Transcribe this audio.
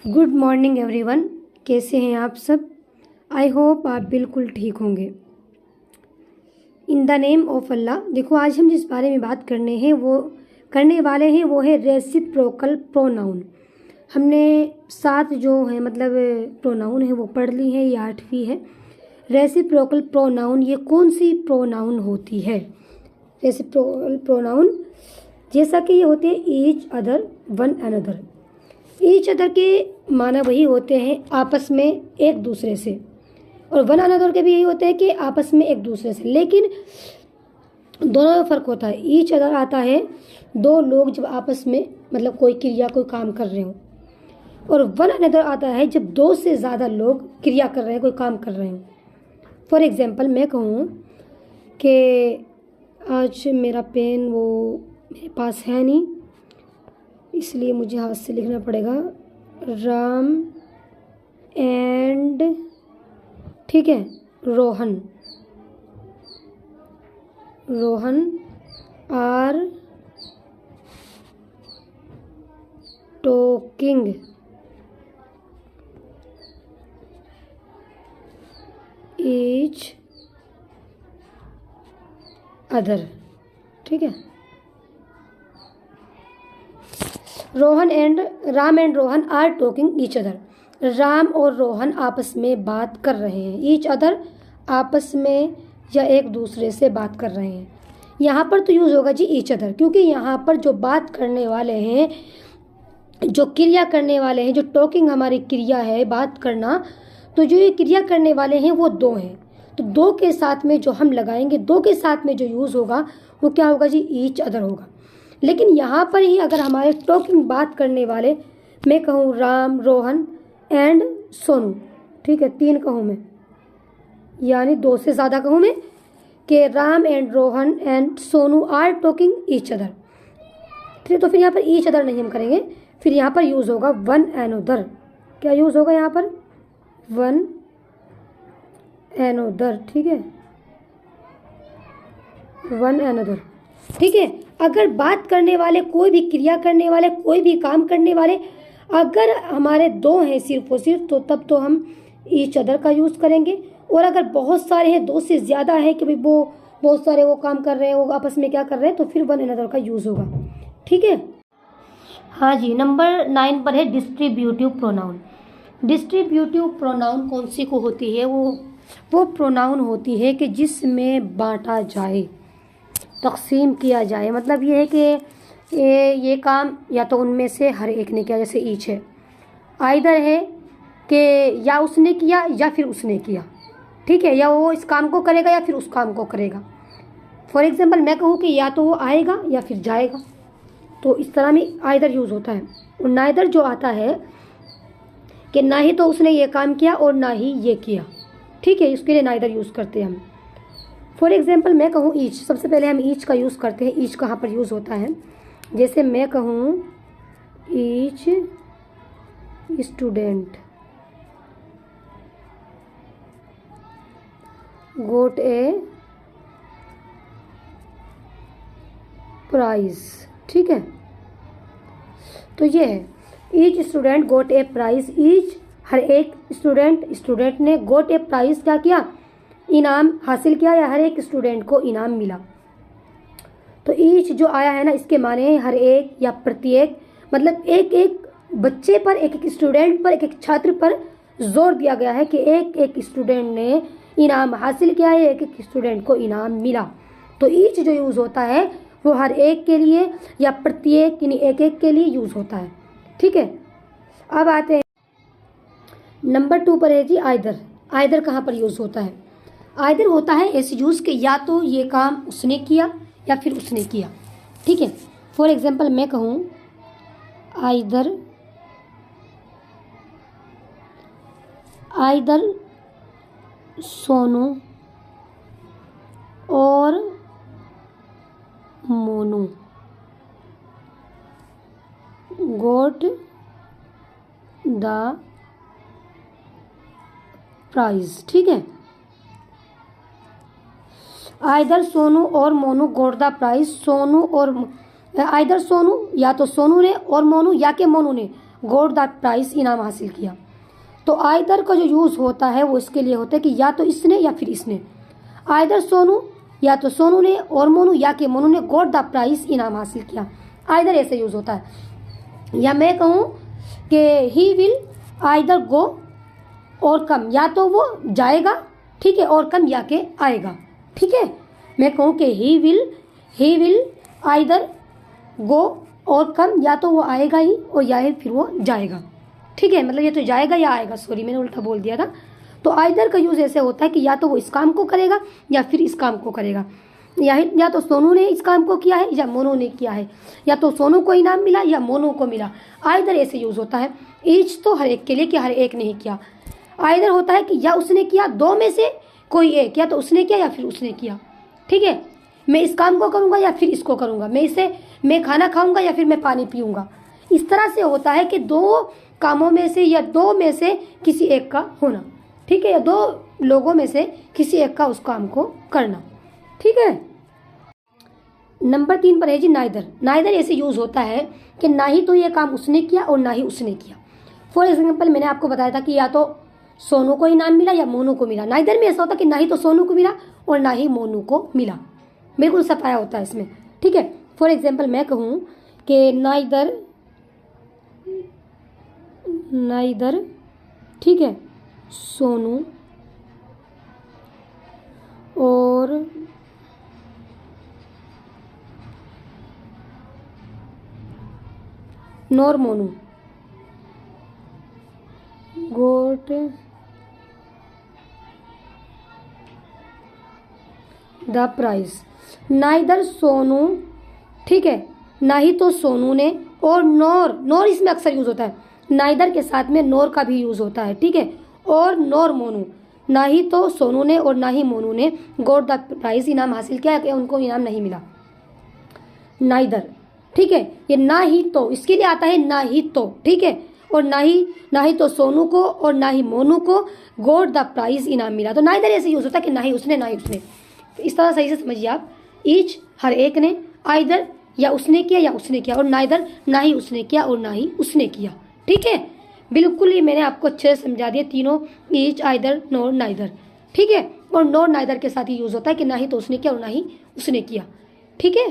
Good morning everyone. कैसे हैं आप सब? आई होप आप बिल्कुल ठीक होंगे। इन द नेम ऑफ अल्लाह। देखो, आज हम जिस बारे में बात करने वाले हैं वो है रेसिप्रोकल प्रोनाउन। हमने 7 जो है मतलब प्रोनाउन है वो पढ़ ली है, ये 8वीं है। रेसिप्रोकल प्रोनाउन ये कौन सी प्रोनाउन होती है? रेसिप्रोकल प्रोनाउन जैसा कि ये होते हैं each other, one another. Each other के माना वही होते हैं आपस में एक दूसरे से, और वन अनदर के भी यही होते हैं कि आपस में एक दूसरे से, लेकिन दोनों में फ़र्क होता है। ईच अदर आता है दो लोग जब आपस में मतलब कोई क्रिया कोई काम कर रहे हो, और वन अनदर आता है जब 2 से ज़्यादा लोग क्रिया कर रहे हैं, कोई काम कर रहे हो। फॉर एग्जाम्पल मैं कहूँ कि आज मेरा पेन वो मेरे पास है नहीं, इसलिए मुझे हाथ से लिखना पड़ेगा। राम एंड, ठीक है, Rohan are talking each other, ठीक है। Ram and Rohan are talking each other. Ram और रोहन आपस में बात कर रहे हैं। ईच अदर आपस में या एक दूसरे से बात कर रहे हैं। यहाँ पर तो यूज़ होगा जी ईच अदर, क्योंकि यहाँ पर जो बात करने वाले हैं, जो क्रिया करने वाले हैं, जो टॉकिंग हमारी क्रिया है बात करना, तो जो ये क्रिया करने वाले हैं वो 2 हैं। तो 2 के साथ में जो हम लगाएंगे, 2 के साथ में जो यूज़ होगा वो क्या होगा जी? ईच अदर होगा। लेकिन यहाँ पर ही अगर हमारे टॉकिंग बात करने वाले, मैं कहूँ राम, रोहन एंड सोनू, ठीक है, 3 कहूँ मैं, यानी 2 से ज़्यादा कहूँ मैं कि Ram and Rohan and Sonu are talking each other, ठीक है। तो फिर यहाँ पर ईच अदर नहीं हम करेंगे, फिर यहाँ पर यूज़ होगा वन अनदर। क्या यूज़ होगा यहाँ पर? वन अनदर, ठीक है, वन अनदर, ठीक है। अगर बात करने वाले, कोई भी क्रिया करने वाले, कोई भी काम करने वाले अगर हमारे 2 हैं सिर्फ और सिर्फ, तो तब तो हम ईच अदर का यूज़ करेंगे। और अगर बहुत सारे हैं, 2 से ज़्यादा है कि भाई वो बहुत सारे वो काम कर रहे हैं, वो आपस में क्या कर रहे हैं, तो फिर वन अनदर का यूज़ होगा, ठीक है। हाँ जी, नंबर 9 पर है डिस्ट्रीब्यूटिव प्रोनाउन। डिस्ट्रीब्यूटिव प्रोनाउन कौन सी को होती है? वो प्रोनाउन होती है कि जिसमें बांटा जाए, तकसीम किया जाए। मतलब ये है कि ये काम या तो उनमें से हर एक ने किया, जैसे ईच है, आइदर है कि या उसने किया या फिर उसने किया, ठीक है, या वो इस काम को करेगा या फिर उस काम को करेगा। फॉर एग्जांपल मैं कहूँ कि या तो वो आएगा या फिर जाएगा, तो इस तरह में आइदर यूज़ होता है। और नाइदर जो आता है कि ना ही तो उसने ये काम किया और ना ही ये किया, ठीक है, इसके लिए नाइदर यूज़ करते हैं हम। फॉर एग्जाम्पल मैं कहूँ ईच, सबसे पहले हम ईच का यूज़ करते हैं। ईच कहाँ पर यूज़ होता है? जैसे मैं कहूँ ईच स्टूडेंट गोट ए प्राइज, ठीक है, तो ये है ईच स्टूडेंट गोट ए प्राइज। ईच, हर एक स्टूडेंट ने, गोट ए प्राइज क्या किया? इनाम हासिल किया, या हर एक स्टूडेंट को इनाम मिला। तो ईच जो आया है ना, इसके माने हैं हर एक या प्रत्येक, मतलब एक एक बच्चे पर, एक एक स्टूडेंट पर, एक एक छात्र पर जोर दिया गया है कि एक एक स्टूडेंट ने इनाम हासिल किया है, एक एक स्टूडेंट को इनाम मिला। तो ईच जो यूज़ होता है वो हर एक के लिए या प्रत्येक, यानी एक एक के लिए यूज़ होता है, ठीक है। अब आते हैं नंबर 2 पर है जी आइदर। आइदर कहाँ पर यूज़ होता है? आइदर होता है ऐसे यूज़ कि या तो ये काम उसने किया या फिर उसने किया, ठीक है। फॉर एग्जांपल मैं कहूँ आइदर सोनू और मोनू गोट द प्राइज, ठीक है। आइदर सोनू और Monu got the prize. Sonu और आइदर सोनू, या तो सोनू ने, और मोनू या के मोनू ने, गॉट द प्राइज, इनाम हासिल किया। तो आइदर का जो यूज़ होता है वो इसके लिए होता है कि या तो इसने या फिर इसने, आइदर सोनू, या तो सोनू ने और मोनू, या कि मोनू ने गॉट द प्राइज, इनाम हासिल किया। आइदर ऐसे यूज़ होता है। या मैं कहूँ कि ही विल आइदर गो और कम, या तो वो जाएगा, ठीक है, और कम या के आएगा, ठीक है। मैं कहूँ कि ही विल आइदर गो और कम, या तो वो आएगा ही और या फिर वो जाएगा, ठीक है। मतलब ये तो जाएगा या आएगा, सॉरी मैंने उल्टा बोल दिया था। तो आइदर का यूज़ ऐसे होता है कि या तो वो इस काम को करेगा या फिर इस काम को करेगा, या तो सोनू ने इस काम को किया है या मोनू ने किया है, या तो सोनू को इनाम मिला या मोनू को मिला। आइदर ऐसे यूज़ होता है। ईच तो हर एक के लिए कि हर एक ने ही किया। आइदर होता है कि या उसने किया, दो में से कोई एक, या तो उसने किया या फिर उसने किया, ठीक है। मैं इस काम को करूँगा या फिर इसको करूँगा, मैं खाना खाऊँगा या फिर मैं पानी पीऊँगा। इस तरह से होता है कि दो कामों में से या दो में से किसी एक का होना, ठीक है, या दो लोगों में से किसी एक का उस काम को करना, ठीक है। नंबर 3 पर है जी नाइदर। नाइदर ऐसे यूज़ होता है कि ना ही तो ये काम उसने किया और ना ही उसने किया। फॉर एग्जाम्पल मैंने आपको बताया था कि या तो सोनू को इनाम मिला या मोनू को मिला। नाइदर में ऐसा होता है कि ना ही तो सोनू को मिला और ना ही मोनू को मिला, बिल्कुल सफाया होता है इसमें, ठीक है। फॉर एग्जाम्पल मैं कहूँ कि नाइदर, ठीक है, सोनू और nor Monu got the prize. Neither Sonu, ठीक है, ना ही तो सोनू ने, और नॉर इसमें अक्सर यूज होता है, नाइदर के साथ में नॉर का भी यूज होता है, ठीक है। और नॉर मोनू, ना ही तो सोनू ने और ना ही मोनू ने गॉट द प्राइज, इनाम हासिल किया कि उनको इनाम नहीं मिला। नाइदर, ठीक है, ये ना ही तो इसके लिए आता है, ना ही तो, ठीक है, और ना ही तो सोनू को और ना ही मोनू को गॉट द प्राइज, इनाम मिला। तो नाइदर ऐसे यूज होता है कि ना ही उसने ना ही उसने। तो इस तरह सही से समझिए आप। ईच हर एक ने, आइदर या उसने किया या उसने किया, और नाइदर ना ही उसने किया और ना ही उसने किया, ठीक है। बिल्कुल ही मैंने आपको अच्छे से समझा दिया तीनों, ईच, आइदर, नॉर, नाइदर, ठीक है। और नॉर नाइदर के साथ ही यूज होता है कि ना ही तो उसने किया और ना ही उसने किया, ठीक है।